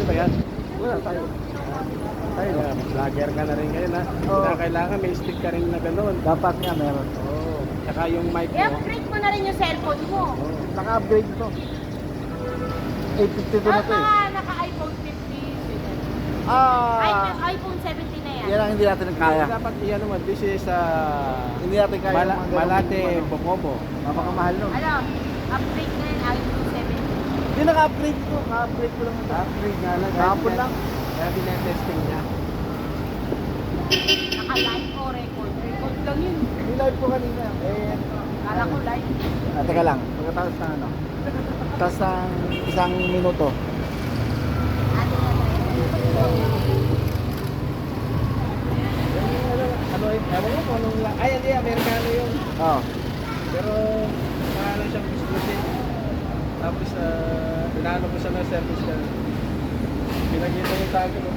ba yan? Wala tayo. Tayo lang. Vlogger ka na rin ngayon ha. Oo. Kailangan may stick ka rin na gano'n. Dapat nga meron. Oo. Tsaka yung mic mo. I-upgrade mo na rin yung cellphone mo. Naka-upgrade ito. 852 na to eh. Naka-iPhone 50. Ah! iPhone 17 na yan. Yan ang hindi natin kaya. Dapat iyan naman. This is Hindi natin kaya. yung mga ganun. Malate Bocobo. Napakamahal nun. Ano, upgrade na yan, iPhone 17. Hindi naka-upgrade ko. Naka-upgrade ko lang ito. Upgrade nga lang. Kahapon lang. Kaya binetesting niya. Naka-live o record. Record lang yun. Nilive ko kanina. Eh, Kala ko live. teka lang. Pagkatapos ng ano. Tapos ng isang minuto. Ano na Ano, ewan mo kung anong ay hindi, Amerikano yun. Oo. Pero pangalan siyang exclusive. Tapos pinalo ko siya ng service ka. Pinagita yung tag ko.